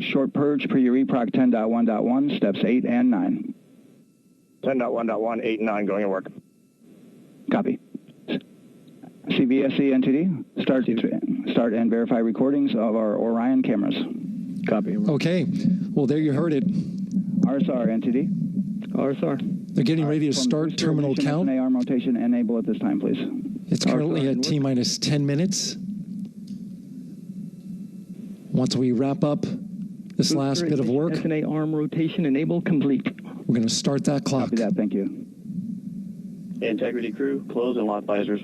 Short purge per your EPROC 10.1.1, steps 8 and 9. 10.1.1, 8 and 9 going to work. Copy. CVSE NTD, start and verify recordings of our Orion cameras. Copy. Okay. Well, there you heard it. RSR NTD. RSR. They're getting ready to start terminal count. SNA arm rotation enable at this time, please. It's currently at T-minus 10 minutes. Once we wrap up this last bit of work, SNA arm rotation enable complete. We're going to start that clock. Copy that, thank you. Integrity crew, close and lock visors.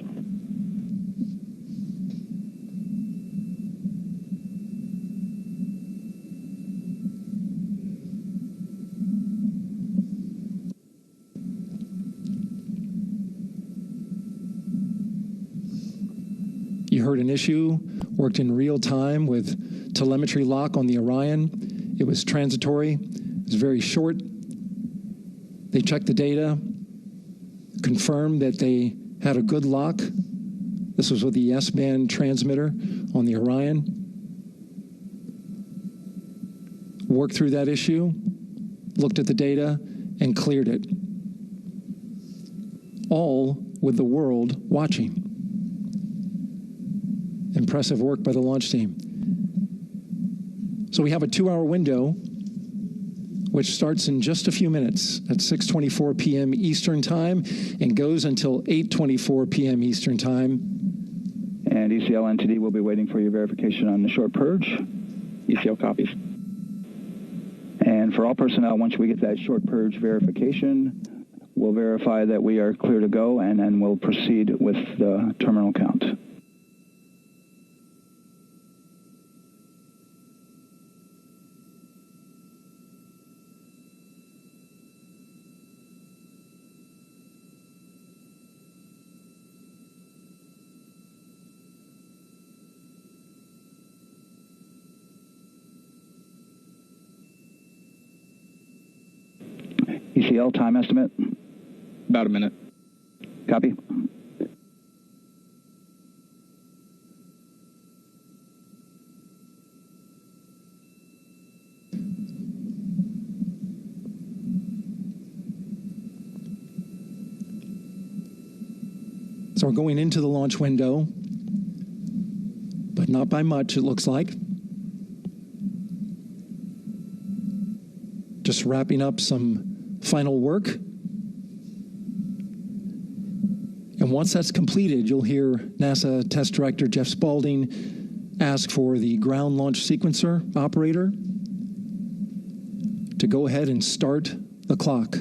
You heard an issue, worked in real time with telemetry lock on the Orion. It was transitory, it was very short. They checked the data, confirmed that they had a good lock. This was with the S-band transmitter on the Orion. Worked through that issue, looked at the data, and cleared it. All with the world watching. Impressive work by the launch team. So we have a 2-hour window, which starts in just a few minutes at 6:24 p.m. Eastern Time and goes until 8:24 p.m. Eastern Time. And ECL NTD will be waiting for your verification on the short purge. ECL copies. And for all personnel, once we get that short purge verification, we'll verify that we are clear to go, and then we'll proceed with the terminal count. ECL time estimate? About a minute. Copy. So we're going into the launch window, but not by much, it looks like. Just wrapping up some final work. And once that's completed, you'll hear NASA Test Director Jeff Spaulding ask for the ground launch sequencer operator to go ahead and start the clock.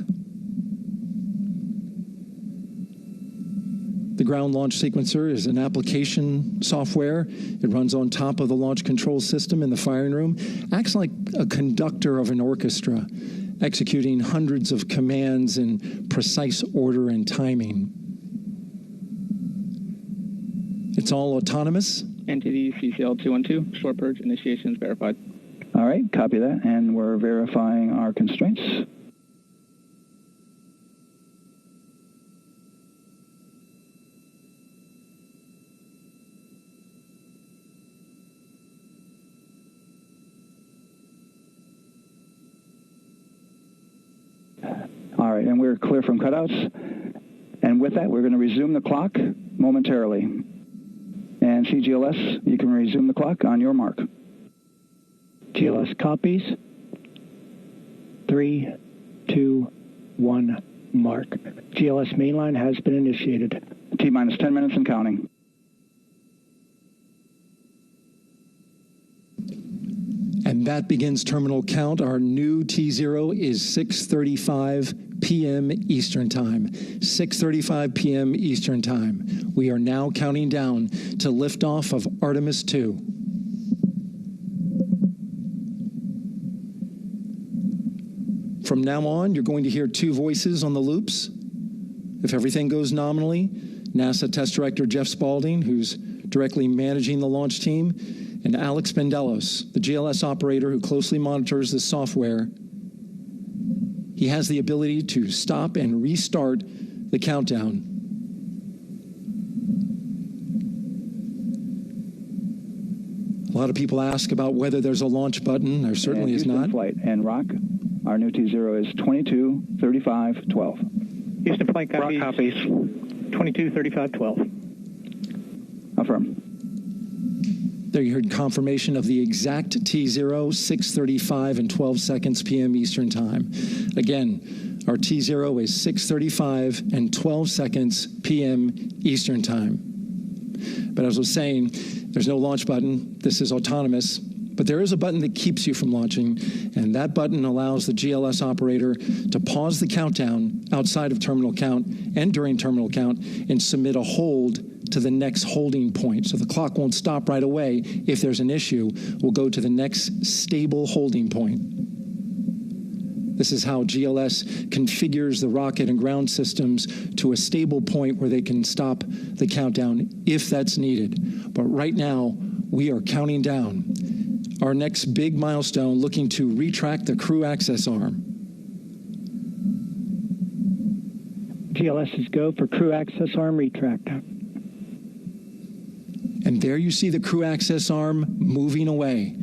The ground launch sequencer is an application software. It runs on top of the launch control system in the firing room, acts like a conductor of an orchestra, executing hundreds of commands in precise order and timing. It's all autonomous. NTD CCL 212, short purge initiations verified. All right, copy that, and we're verifying our constraints. All right, and we're clear from cutouts. And with that, we're going to resume the clock momentarily. And CGLS, you can resume the clock on your mark. GLS copies. 3, 2, 1, mark. GLS mainline has been initiated. T-minus 10 minutes and counting. And that begins terminal count. Our new T0 is 6:35 p.m. Eastern Time. 6:35 p.m. Eastern Time. We are now counting down to liftoff of Artemis II. From now on, you're going to hear two voices on the loops. If everything goes nominally, NASA Test Director Jeff Spaulding, who's directly managing the launch team, and Alex Bendelos, the GLS operator who closely monitors the software. He has the ability to stop and restart the countdown. A lot of people ask about whether there's a launch button. There certainly is not. Flight and Rock, our new T0 is 223512. Houston flight copies. Rock copies. 223512. Affirm. There you heard confirmation of the exact T0, 6:35 and 12 seconds p.m. Eastern Time. Again, our T0 is 6:35 and 12 seconds p.m. Eastern Time. But as I was saying, there's no launch button. This is autonomous. But there is a button that keeps you from launching, and that button allows the GLS operator to pause the countdown outside of terminal count and during terminal count and submit a hold to the next holding point. So the clock won't stop right away. If there's an issue, we'll go to the next stable holding point. This is how GLS configures the rocket and ground systems to a stable point where they can stop the countdown if that's needed. But right now, we are counting down our next big milestone, looking to retract the crew access arm. GLS is go for crew access arm retract. And there you see the crew access arm moving away.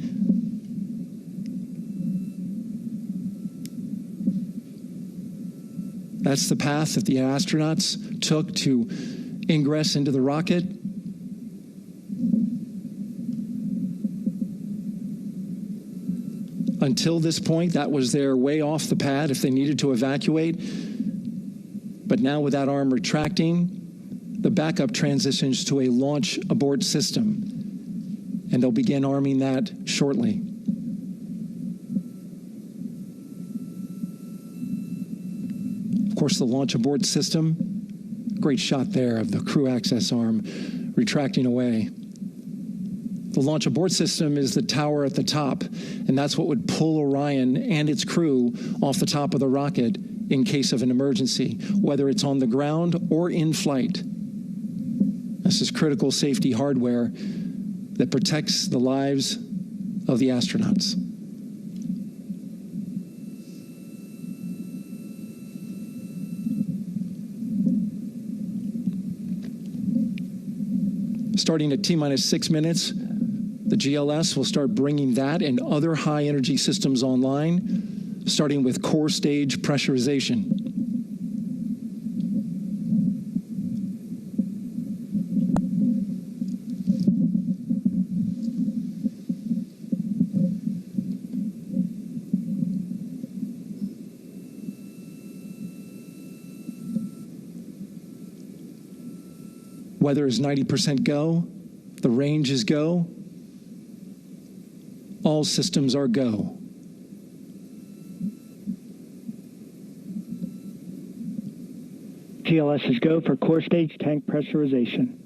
That's the path that the astronauts took to ingress into the rocket. Until this point, that was their way off the pad if they needed to evacuate. But now with that arm retracting, the backup transitions to a launch abort system, and they'll begin arming that shortly. Of course, the launch abort system, great shot there of the crew access arm retracting away. The launch abort system is the tower at the top, and that's what would pull Orion and its crew off the top of the rocket in case of an emergency, whether it's on the ground or in flight. This is critical safety hardware that protects the lives of the astronauts. Starting at T-minus 6 minutes, the GLS will start bringing that and other high-energy systems online, starting with core stage pressurization. Weather is 90% go. The range is go. All systems are go. GLS is go for core stage tank pressurization.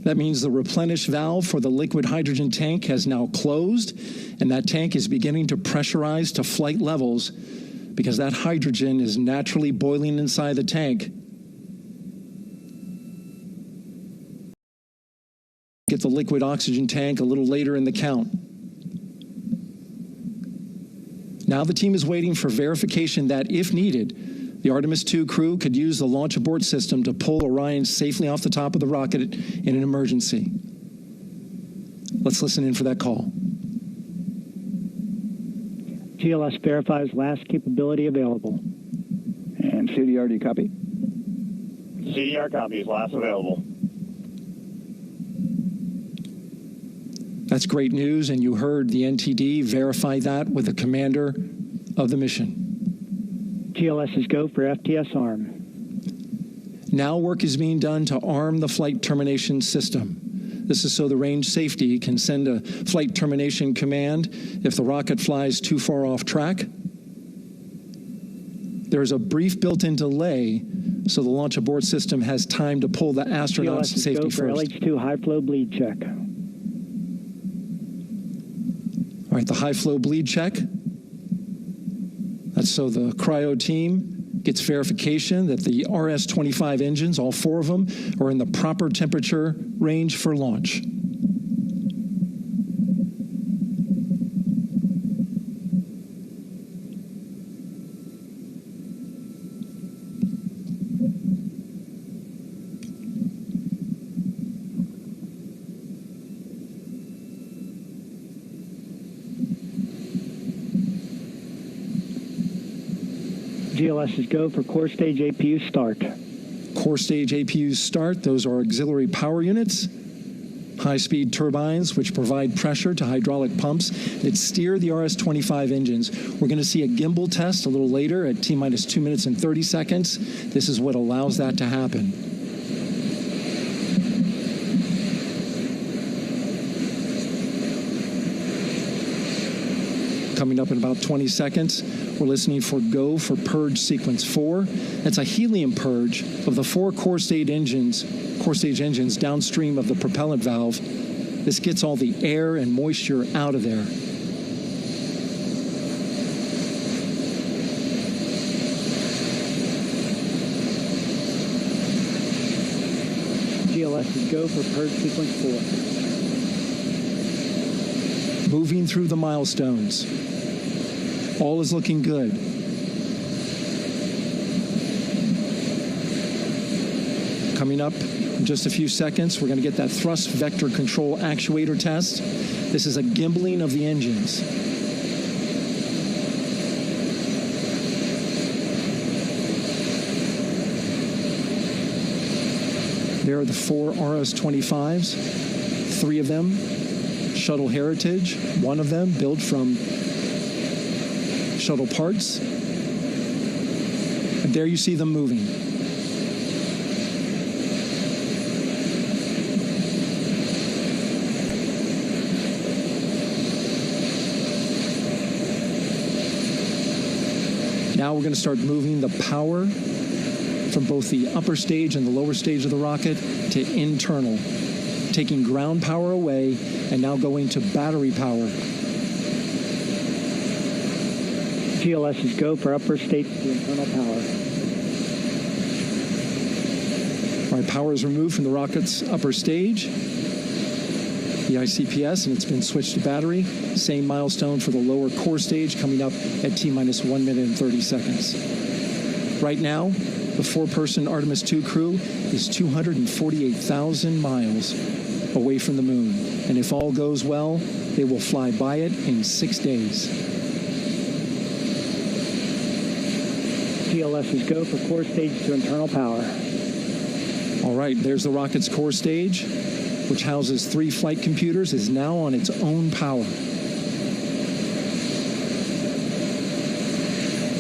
That means the replenish valve for the liquid hydrogen tank has now closed, and that tank is beginning to pressurize to flight levels because that hydrogen is naturally boiling inside the tank. Get the liquid oxygen tank a little later in the count. Now the team is waiting for verification that, if needed, the Artemis II crew could use the launch abort system to pull Orion safely off the top of the rocket in an emergency. Let's listen in for that call. GLS verifies last capability available. And CDR, do you copy? CDR copies, last available. That's great news, and you heard the NTD verify that with the commander of the mission. GLS is go for FTS arm. Now work is being done to arm the flight termination system. This is so the range safety can send a flight termination command if the rocket flies too far off track. There is a brief built-in delay, so the launch abort system has time to pull the astronauts to safety first. GLS is go for LH2 high flow bleed check. All right, the high flow bleed check. That's so the cryo team gets verification that the RS-25 engines, all 4 of them, are in the proper temperature range for launch. GLS is go for core stage APU start. Core stage APUs start. Those are auxiliary power units, high-speed turbines which provide pressure to hydraulic pumps that steer the RS-25 engines. We're going to see a gimbal test a little later at T-minus 2 minutes and 30 seconds. This is what allows that to happen. Coming up in about 20 seconds, we're listening for go for purge sequence 4. That's a helium purge of the 4 core stage engines downstream of the propellant valve. This gets all the air and moisture out of there. GLS is go for purge sequence 4. Moving through the milestones. All is looking good. Coming up in just a few seconds, we're going to get that thrust vector control actuator test. This is a gimbaling of the engines. There are the 4 RS-25s, 3 of them Shuttle Heritage, 1 of them built from shuttle parts. And there you see them moving. Now we're going to start moving the power from both the upper stage and the lower stage of the rocket to internal, taking ground power away and now going to battery power. GLS is go for upper stage to internal power. All right, power is removed from the rocket's upper stage, the ICPS, and it's been switched to battery. Same milestone for the lower core stage coming up at T-minus 1 minute and 30 seconds. Right now, the 4-person Artemis II crew is 248,000 miles away from the moon. And if all goes well, they will fly by it in 6 days. GLS is go for core stage to internal power. All right, there's the rocket's core stage, which houses 3 flight computers, is now on its own power.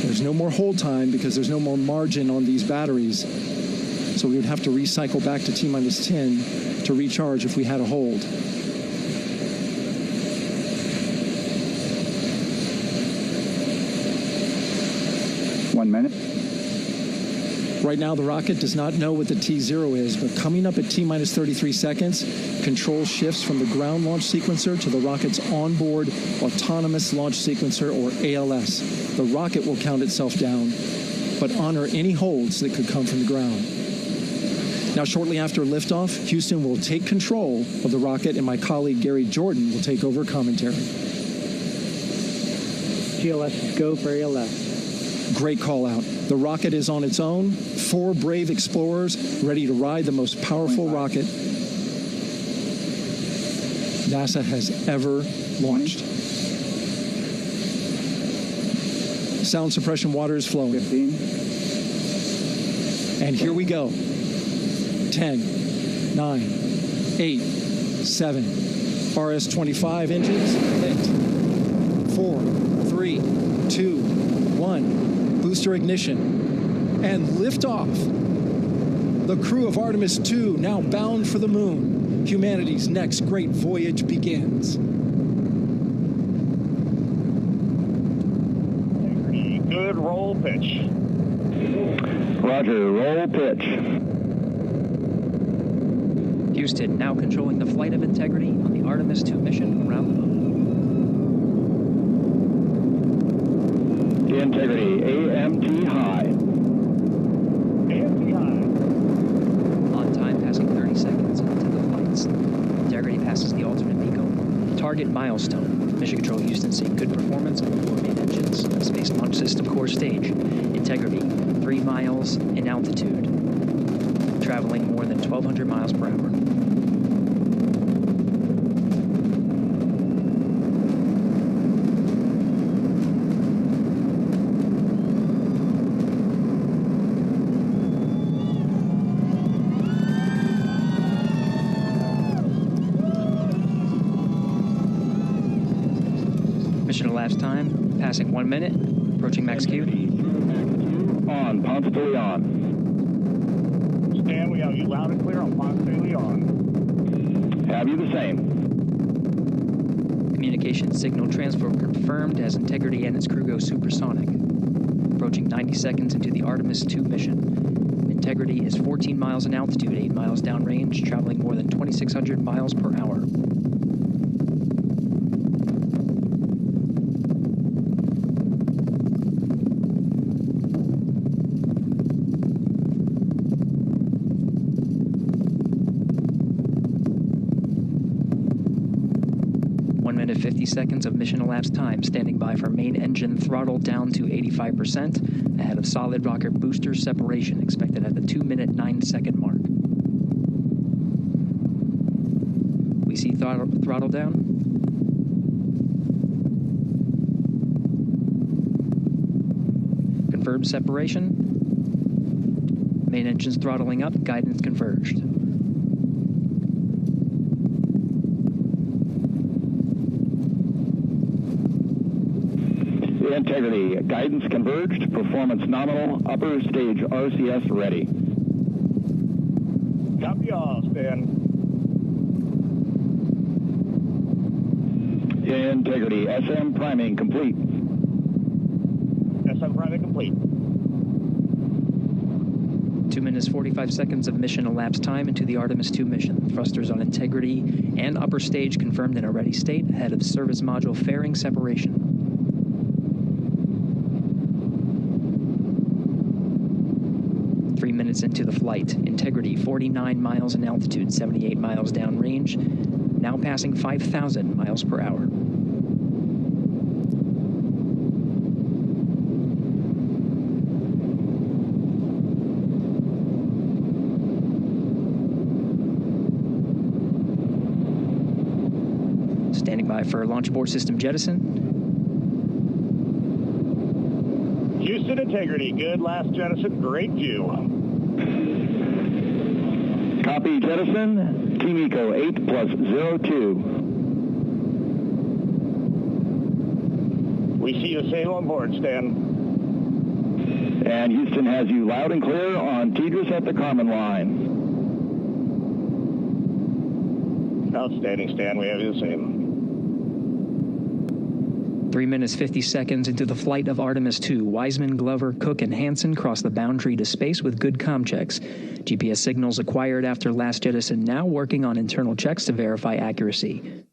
There's no more hold time because there's no more margin on these batteries. So we would have to recycle back to T-minus 10 to recharge if we had a hold. One minute. Right now, the rocket does not know what the T0 is, but coming up at T-minus 33 seconds, control shifts from the ground launch sequencer to the rocket's onboard autonomous launch sequencer, or ALS. The rocket will count itself down, but honor any holds that could come from the ground. Now, shortly after liftoff, Houston will take control of the rocket, and my colleague Gary Jordan will take over commentary. GLS is go for ALS. Great call out. The rocket is on its own. 4 brave explorers ready to ride the most powerful rocket NASA has ever launched. Sound suppression water is flowing. 15. And here we go. 10, 9, 8, 7. RS-25 engines lit. 4, 3, 2, 1. Booster ignition, and liftoff. The crew of Artemis II now bound for the moon. Humanity's next great voyage begins. Good roll pitch. Roger, roll pitch. Houston now controlling the flight of Integrity on the Artemis II mission around the moon. Integrity, AMT high. AMT high. On time passing 30 seconds into the flights. Integrity passes the alternate beacon. Target milestone. Mission Control Houston seeing good performance on the 4 main engines. Space Launch System core stage. Integrity, 3 miles in altitude. Traveling more than 1,200 miles per hour. Mission elapsed time, passing 1 minute, approaching max Q. On, Ponce de Leon. Stan, we have you loud and clear on Ponce de Leon. Have you the same? Communication signal transfer confirmed as Integrity and its crew go supersonic. Approaching 90 seconds into the Artemis II mission. Integrity is 14 miles in altitude, 8 miles downrange, traveling more than 2,600 miles per hour. Minute 50 seconds of mission elapsed time, standing by for main engine throttle down to 85%, ahead of solid rocket booster separation, expected at the 2-minute 9-second mark. We see throttle down. Confirmed separation. Main engines throttling up, guidance converged. Integrity, guidance converged, performance nominal, upper stage RCS ready. Copy all, Stan. Integrity, SM priming complete. SM priming complete. 2 minutes 45 seconds of mission elapsed time into the Artemis II mission. Thrusters on Integrity and upper stage confirmed in a ready state, ahead of service module fairing separation. 3 minutes into the flight, Integrity 49 miles in altitude, 78 miles downrange, now passing 5,000 miles per hour. Standing by for launch abort system jettison. Houston Integrity, good last jettison, great view. Copy jettison, Team Eco 8+02. We see the same on board, Stan. And Houston has you loud and clear on TDRS at the Carmen line. Outstanding, Stan, we have you the same. 3 minutes 50 seconds into the flight of Artemis II, Wiseman, Glover, Cook, and Hansen cross the boundary to space with good comm checks. GPS signals acquired after last jettison now working on internal checks to verify accuracy.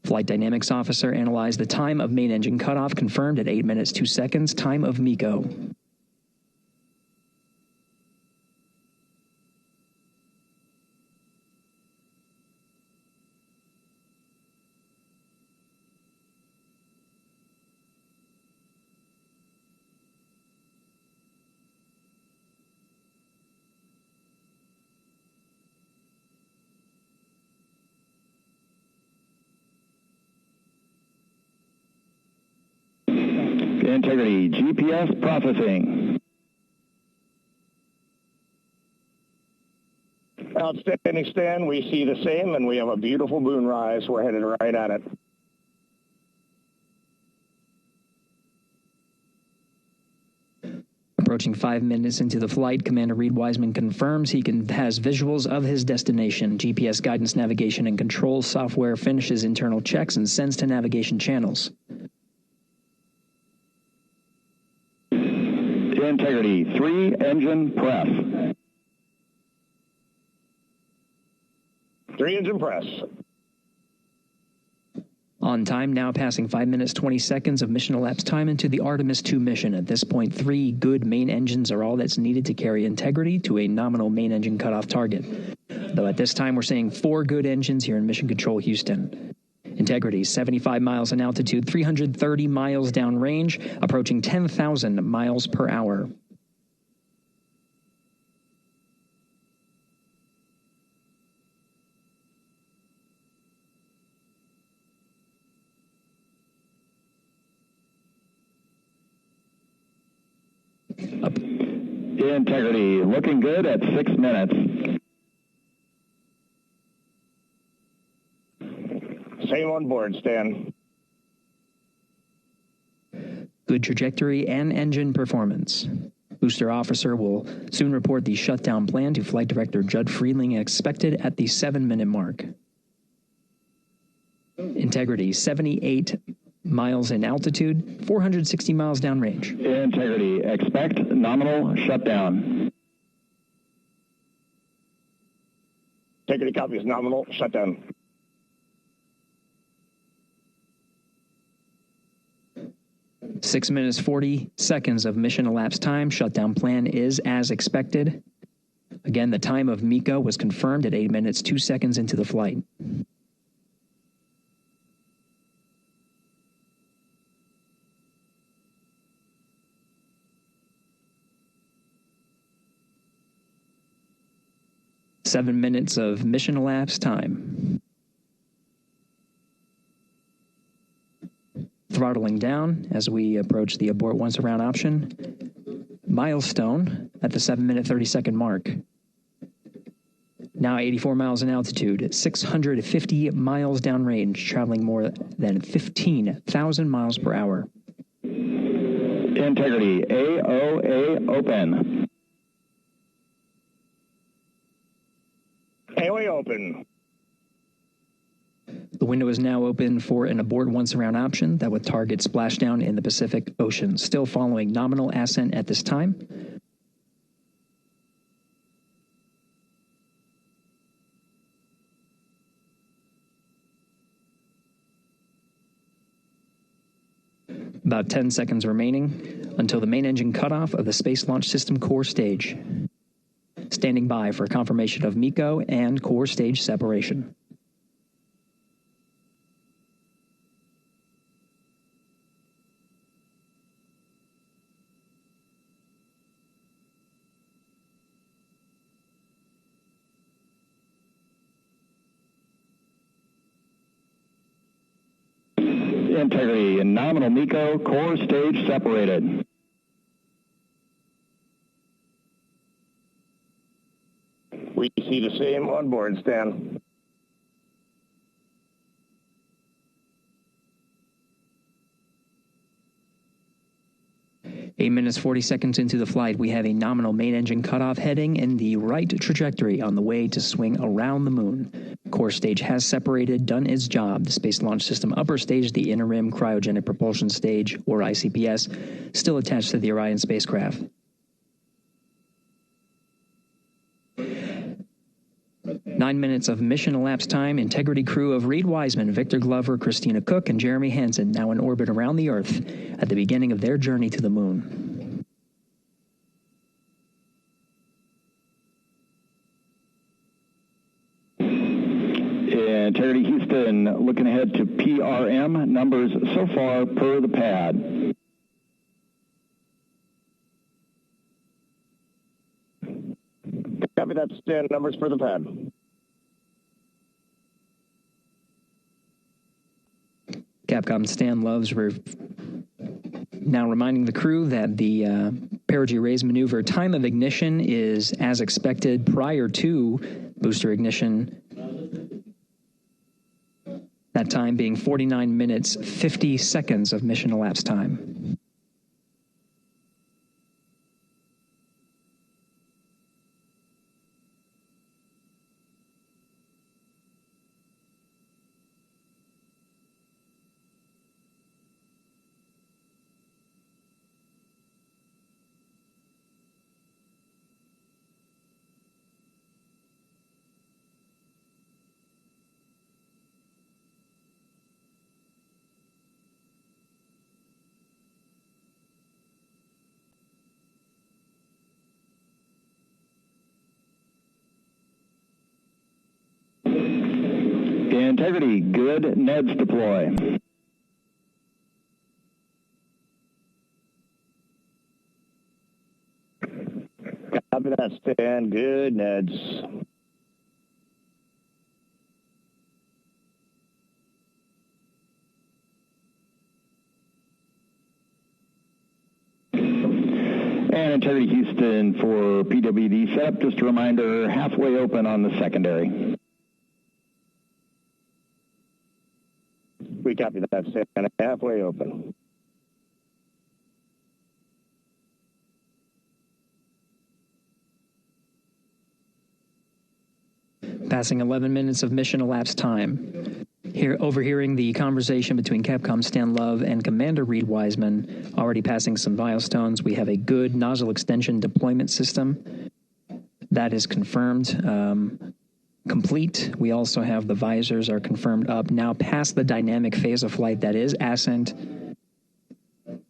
Flight Dynamics Officer analyzed the time of main engine cutoff, confirmed at 8 minutes 2 seconds, time of MECO. Integrity, GPS processing. Outstanding, Stan. We see the same, and we have a beautiful moonrise. We're headed right at it. Approaching 5 minutes into the flight, Commander Reed Wiseman confirms he has visuals of his destination. GPS guidance, navigation, and control software finishes internal checks and sends to navigation channels. Integrity, 3 engine press. 3 engine press. On time, now passing 5 minutes 20 seconds of mission elapsed time into the Artemis II mission. At this point, 3 good main engines are all that's needed to carry Integrity to a nominal main engine cutoff target. Though at this time, we're seeing 4 good engines here in Mission Control Houston. Integrity, 75 miles in altitude, 330 miles downrange, approaching 10,000 miles per hour. Integrity, looking good at 6 minutes. Same on board, Stan. good trajectory, and engine performance. Booster officer will soon report the shutdown plan to Flight Director Judd Freeling, expected at the 7-minute mark. Integrity, 78 miles in altitude, 460 miles downrange. Integrity, expect nominal shutdown. Integrity copies nominal shutdown. Six minutes, 40 seconds of mission elapsed time. Shutdown plan is as expected. Again, the time of MECO was confirmed at 8 minutes, 2 seconds into the flight. Seven minutes of mission elapsed time. Throttling down as we approach the abort once around option. Milestone at the 7-minute, 30-second mark. Now 84 miles in altitude, 650 miles downrange, traveling more than 15,000 miles per hour. Integrity, AOA open. AOA open. The window is now open for an abort once around option that would target splashdown in the Pacific Ocean. Still following nominal ascent at this time. About 10 seconds remaining until the main engine cutoff of the Space Launch System core stage. Standing by for confirmation of MECO and core stage separation. Integrity and nominal MECO, core stage separated. We see the same on board, Stan. Eight minutes, 40 seconds into the flight, we have a nominal main engine cutoff heading in the right trajectory on the way to swing around the moon. Core stage has separated, done its job. The Space Launch System upper stage, the interim cryogenic propulsion stage, or ICPS, still attached to the Orion spacecraft. Nine minutes of mission elapsed time. Integrity crew of Reed Wiseman, Victor Glover, Christina Cook, and Jeremy Hansen now in orbit around the Earth at the beginning of their journey to the moon. Integrity Houston, looking ahead to PRM, numbers so far per the pad. Copy that, Stan, numbers for the pad. Capcom Stan Loves now reminding the crew that the perigee raise maneuver time of ignition is as expected prior to booster ignition. That time being 49 minutes, 50 seconds of mission elapsed time. Integrity, good, NEDS deploy. Copy that, Stan, good, NEDS. And Integrity Houston for PWD setup, just a reminder, halfway open on the secondary. We copy that, Stan, halfway open. Passing 11 minutes of mission elapsed time. Overhearing the conversation between Capcom Stan Love and Commander Reed Wiseman, already passing some milestones. We have a good nozzle extension deployment system. That is confirmed. Complete. We also have the visors are confirmed up. Now past the dynamic phase of flight, that is ascent.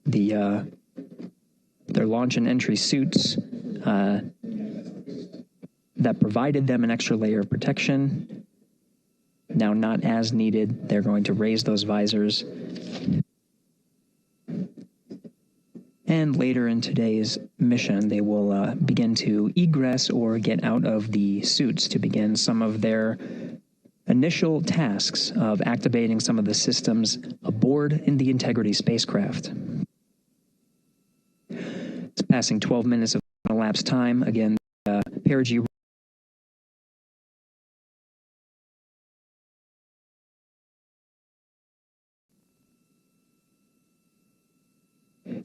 Their launch and entry suits that provided them an extra layer of protection. Now not as needed. They're going to raise those visors. And later in today's mission, they will begin to egress or get out of the suits to begin some of their initial tasks of activating some of the systems aboard in the Integrity spacecraft. It's passing 12 minutes of elapsed time. Again, perigee.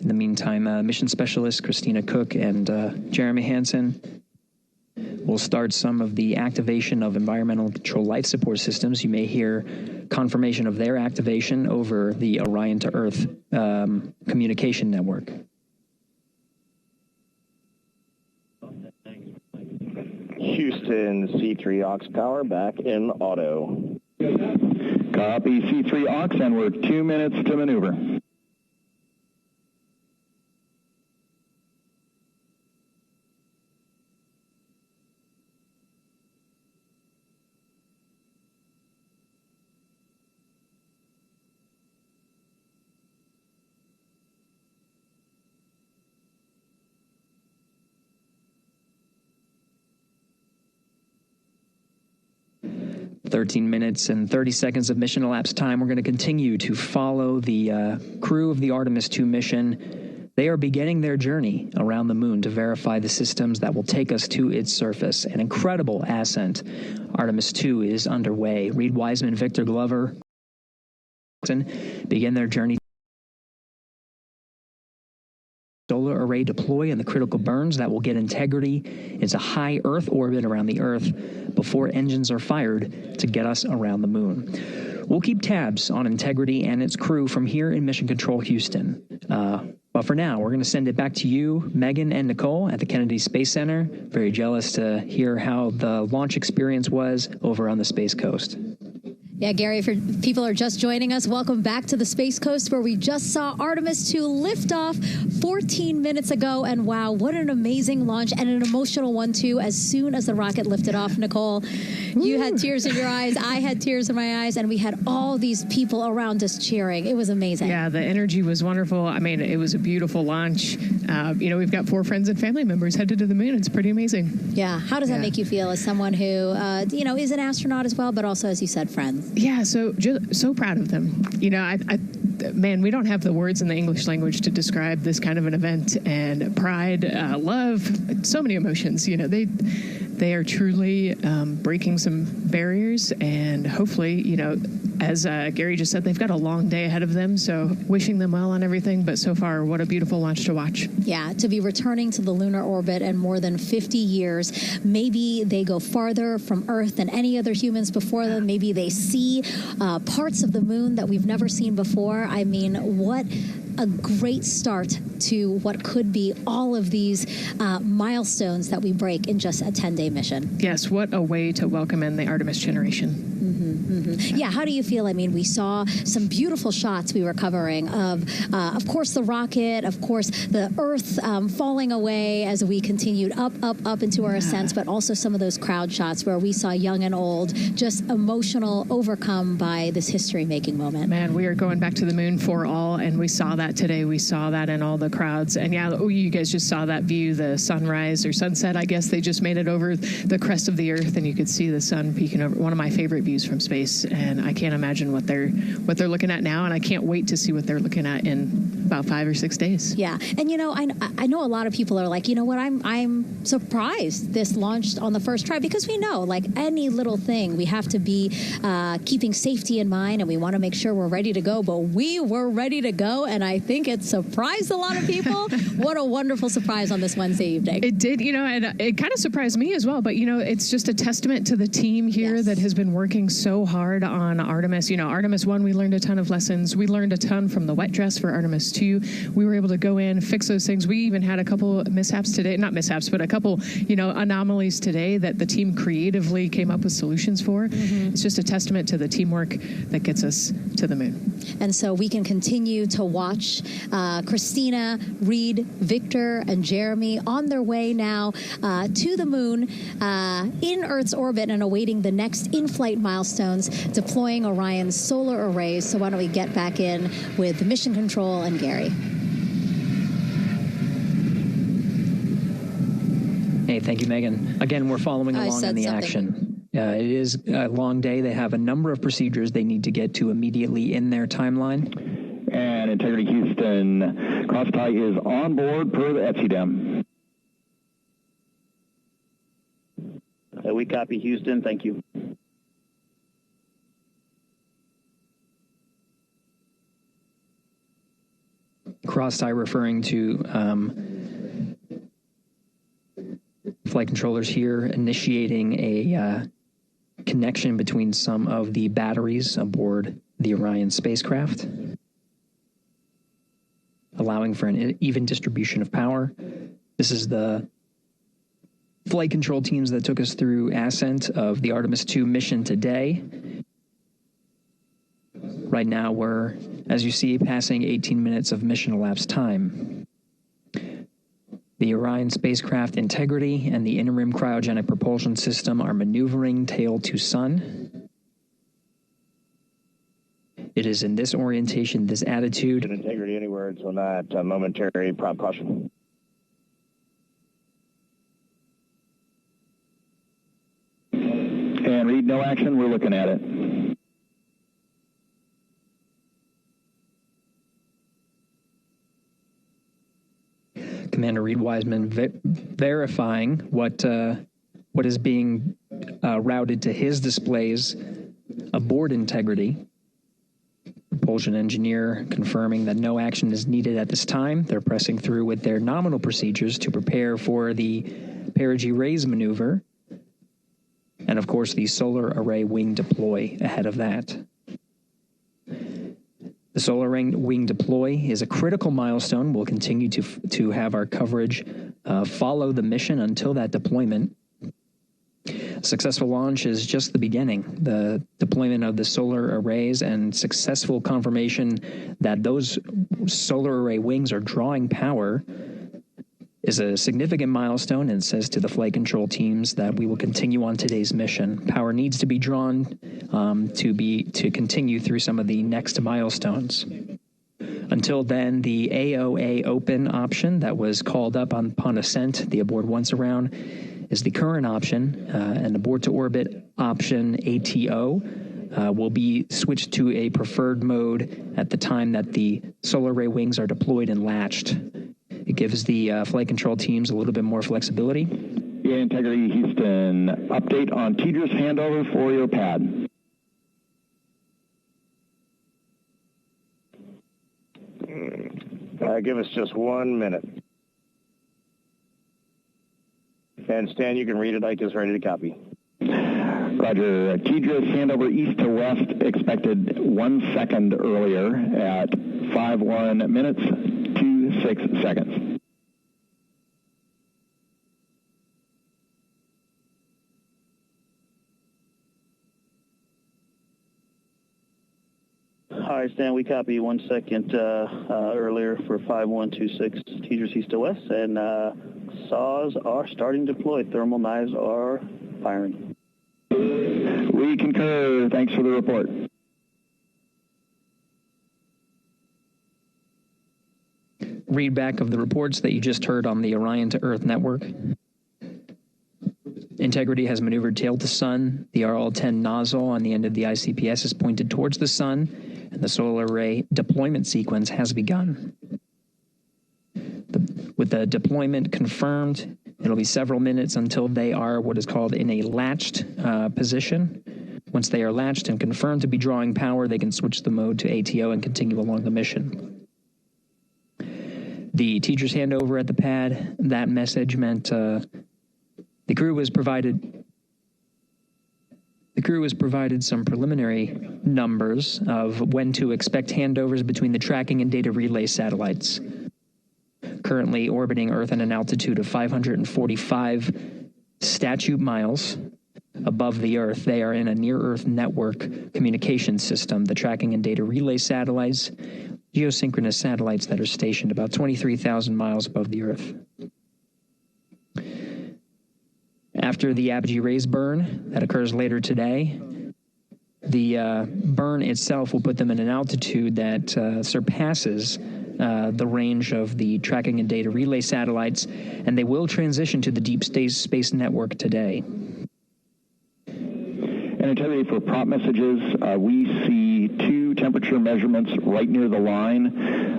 In the meantime, mission specialists Christina Cook and Jeremy Hansen will start some of the activation of environmental control life support systems. You may hear confirmation of their activation over the Orion to Earth communication network. Houston, C3 aux power back in auto. Copy C3 aux, and we're 2 minutes to maneuver. "13 minutes and 30 seconds of mission elapsed time. We're going to continue to follow the crew of the Artemis II mission. They are beginning their journey around the moon to verify the systems that will take us to its surface. An incredible ascent. Artemis II is underway. Reed Wiseman, Victor Glover begin their journey. Solar array deploy and the critical burns that will get Integrity into high Earth orbit around the Earth before engines are fired to get us around the moon. We'll keep tabs on Integrity and its crew from here in Mission Control Houston. But for now, we're going to send it back to you, Megan and Nicole at the Kennedy Space Center. Very jealous to hear how the launch experience was over on the Space Coast. Yeah, Gary, if people are just joining us, welcome back to the Space Coast, where we just saw Artemis II lift off 14 minutes ago. And wow, what an amazing launch, and an emotional one, too. As soon as the rocket lifted off, Nicole, you had tears in your eyes. I had tears in my eyes, and we had all these people around us cheering. It was amazing. Yeah, the energy was wonderful. I mean, it was a beautiful launch. We've got 4 friends and family members headed to the moon. It's pretty amazing. Yeah. How does that make you feel as someone who, is an astronaut as well, but also, as you said, friends? Yeah, so proud of them. Man, we don't have the words in the English language to describe this kind of an event, and pride, love, so many emotions. They are truly breaking some barriers, and hopefully, as Gary just said, they've got a long day ahead of them, so wishing them well on everything, but so far, what a beautiful launch to watch. Yeah, to be returning to the lunar orbit in more than 50 years, maybe they go farther from Earth than any other humans before them, maybe they see parts of the moon that we've never seen before. I mean, what a great start to what could be all of these milestones that we break in just a 10-day mission. Yes, what a way to welcome in the Artemis generation. Yeah, how do you feel? I mean, we saw some beautiful shots we were covering of course, the rocket, of course, the Earth falling away as we continued up into our ascents, but also some of those crowd shots where we saw young and old, just emotional, overcome by this history-making moment. Man, we are going back to the moon for all, and we saw that today. We saw that in all the crowds. And you guys just saw that view, the sunrise or sunset, I guess. They just made it over the crest of the Earth, and you could see the sun peeking over. One of my favorite views from space, and I can't imagine what they're looking at now, and I can't wait to see what they're looking at in about 5 or 6 days. Yeah. And, you know, I know a lot of people are like, you know what, I'm surprised this launched on the first try, because we know, like any little thing, we have to be keeping safety in mind, and we want to make sure we're ready to go. But we were ready to go, and I think it surprised a lot of people. What a wonderful surprise on this Wednesday evening. It did, you know, and it kind of surprised me as well. But, you know, it's just a testament to the team here that has been working so hard on Artemis. You know, Artemis 1, we learned a ton of lessons. We learned a ton from the wet dress for Artemis 2. We were able to go in, fix those things. We even had a couple mishaps today, not mishaps, but a couple, you know, anomalies today that the team creatively came up with solutions for. It's just a testament to the teamwork that gets us to the moon. And so we can continue to watch Christina, Reed, Victor, and Jeremy on their way now to the moon in Earth's orbit and awaiting the next in-flight milestones, deploying Orion's solar arrays. So why don't we get back in with Mission Control and Gary. Hey, thank you, Megan. Again, we're following along in the action. It is a long day. They have a number of procedures they need to get to immediately in their timeline. And Integrity Houston, cross-tie is on board per the ETSIDEM. We copy Houston. Thank you. Cross-tie referring to flight controllers here initiating a connection between some of the batteries aboard the Orion spacecraft, allowing for an even distribution of power. This is the flight control teams that took us through ascent of the Artemis 2 mission today. Right now we're, as you see, passing 18 minutes of mission elapsed time. The Orion spacecraft integrity and the interim cryogenic propulsion system are maneuvering tail to sun. It is in this orientation, this attitude. Integrity anywhere until that momentary prop caution. And Reed, no action. We're looking at it. Commander Reed Wiseman verifying what is being routed to his displays aboard Integrity. Propulsion engineer confirming that no action is needed at this time. They're pressing through with their nominal procedures to prepare for the perigee raise maneuver. And of course, the solar array wing deploy ahead of that. The solar wing deploy is a critical milestone. We'll continue to have our coverage follow the mission until that deployment. Successful launch is just the beginning. The deployment of the solar arrays and successful confirmation that those solar array wings are drawing power is a significant milestone and says to the flight control teams that we will continue on today's mission. Power needs to be drawn to continue through some of the next milestones. Until then, the AOA open option that was called up upon ascent, the aboard once around, is the current option, and aboard to orbit option ATO will be switched to a preferred mode at the time that the solar array wings are deployed and latched. It gives the flight control teams a little bit more flexibility. Yeah, Integrity Houston, update on TDRS handover for your pad. Give us just 1 minute. And Stan, you can read it. Ike is ready to copy. Roger. TDRS handover east to west expected 1 second earlier at 5:1 minutes 26 seconds. Hi, Stan. We copy 1 second earlier for 5126 TDRS east to west, and saws are starting to deploy. Thermal knives are firing. We concur. Thanks for the report. Read back of the reports that you just heard on the Orion to Earth network. Integrity has maneuvered tail to sun. The RL-10 nozzle on the end of the ICPS is pointed towards the sun, and the solar array deployment sequence has begun. With the deployment confirmed, it'll be several minutes until they are what is called in a latched position. Once they are latched and confirmed to be drawing power, they can switch the mode to ATO and continue along the mission. The teacher's handover at the pad, that message meant the crew was provided some preliminary numbers of when to expect handovers between the tracking and data relay satellites. Currently orbiting Earth at an altitude of 545 statute miles above the Earth, they are in a near-Earth network communication system. The tracking and data relay satellites, geosynchronous satellites that are stationed about 23,000 miles above the Earth. After the apogee rays burn, that occurs later today, the burn itself will put them in an altitude that surpasses the range of the tracking and data relay satellites, and they will transition to the deep space network today. And integrity for prompt messages, we see two temperature measurements right near the line.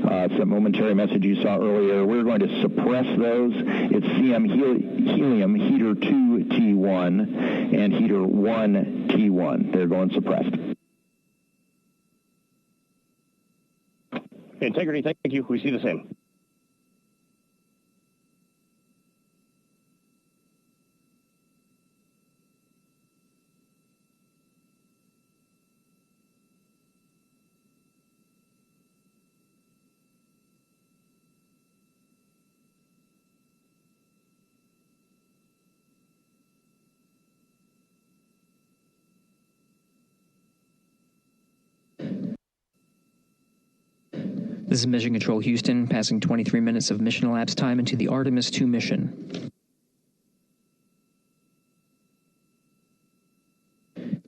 It's a momentary message you saw earlier. We're going to suppress those. It's CM helium heater 2 T1 and heater 1 T1. They're going suppressed. Integrity, thank you. We see the same. This is Mission Control Houston, passing 23 minutes of mission elapsed time into the Artemis II mission.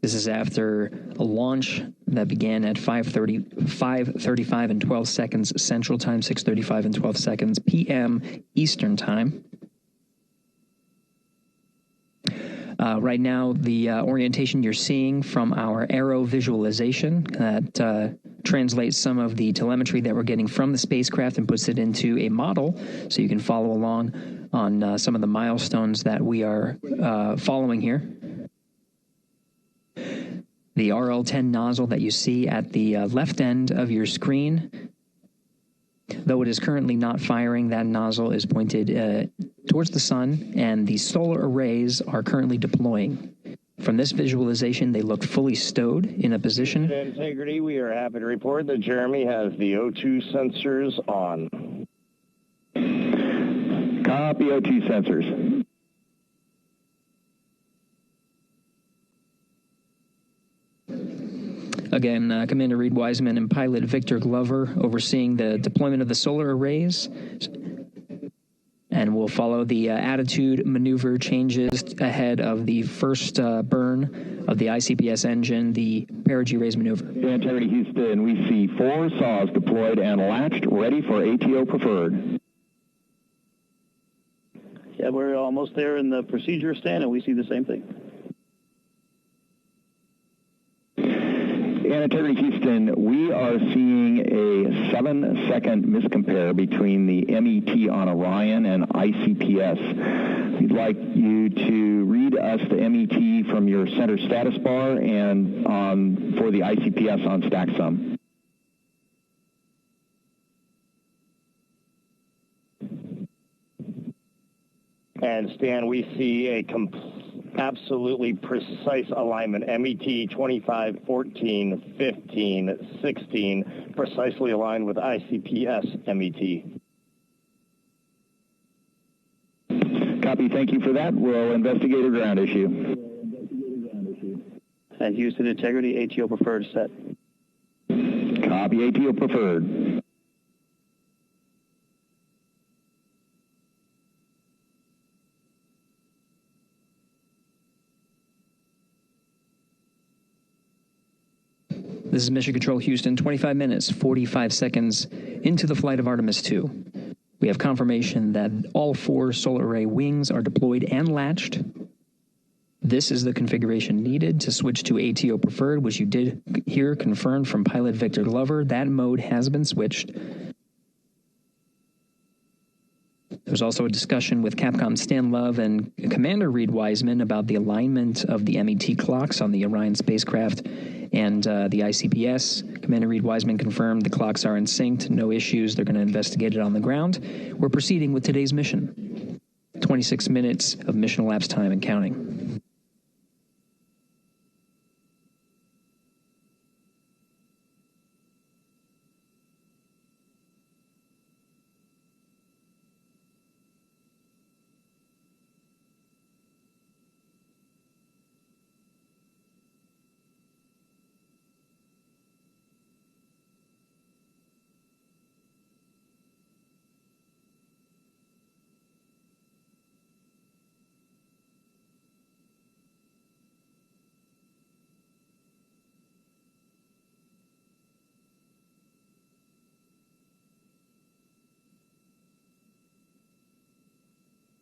This is after a launch that began at 5:35 and 12 seconds Central Time, 6:35 and 12 seconds p.m. Eastern Time. Right now, the orientation you're seeing from our aero visualization that translates some of the telemetry that we're getting from the spacecraft and puts it into a model so you can follow along on some of the milestones that we are following here. The RL-10 nozzle that you see at the left end of your screen, though it is currently not firing, that nozzle is pointed towards the sun, and the solar arrays are currently deploying. From this visualization, they look fully stowed in a position. Integrity, we are happy to report that Jeremy has the O2 sensors on. Copy O2 sensors. Again, Commander Reed Wiseman and pilot Victor Glover overseeing the deployment of the solar arrays. And we'll follow the attitude maneuver changes ahead of the first burn of the ICPS engine, the perigee raise maneuver. Integrity Houston, we see 4 saws deployed and latched, ready for ATO preferred. Yeah, we're almost there in the procedure stand, and we see the same thing. And Integrity Houston, we are seeing a 7-second miscompare between the MET on Orion and ICPS. We'd like you to read us the MET from your center status bar and for the ICPS on StackSum. And Stan, we see a absolutely precise alignment. MET 25, 14, 15, 16, precisely aligned with ICPS MET. Copy, thank you for that. We'll investigate a ground issue. And Houston Integrity, ATO preferred set. Copy, ATO preferred. This is Mission Control Houston, 25 minutes, 45 seconds into the flight of Artemis II. We have confirmation that all 4 solar array wings are deployed and latched. This is the configuration needed to switch to ATO preferred, which you did hear confirmed from pilot Victor Glover. That mode has been switched. There was also a discussion with Capcom Stan Love and Commander Reed Wiseman about the alignment of the MET clocks on the Orion spacecraft and the ICPS. Commander Reed Wiseman confirmed the clocks are in sync, no issues. They're going to investigate it on the ground. We're proceeding with today's mission. 26 minutes of mission elapsed time and counting.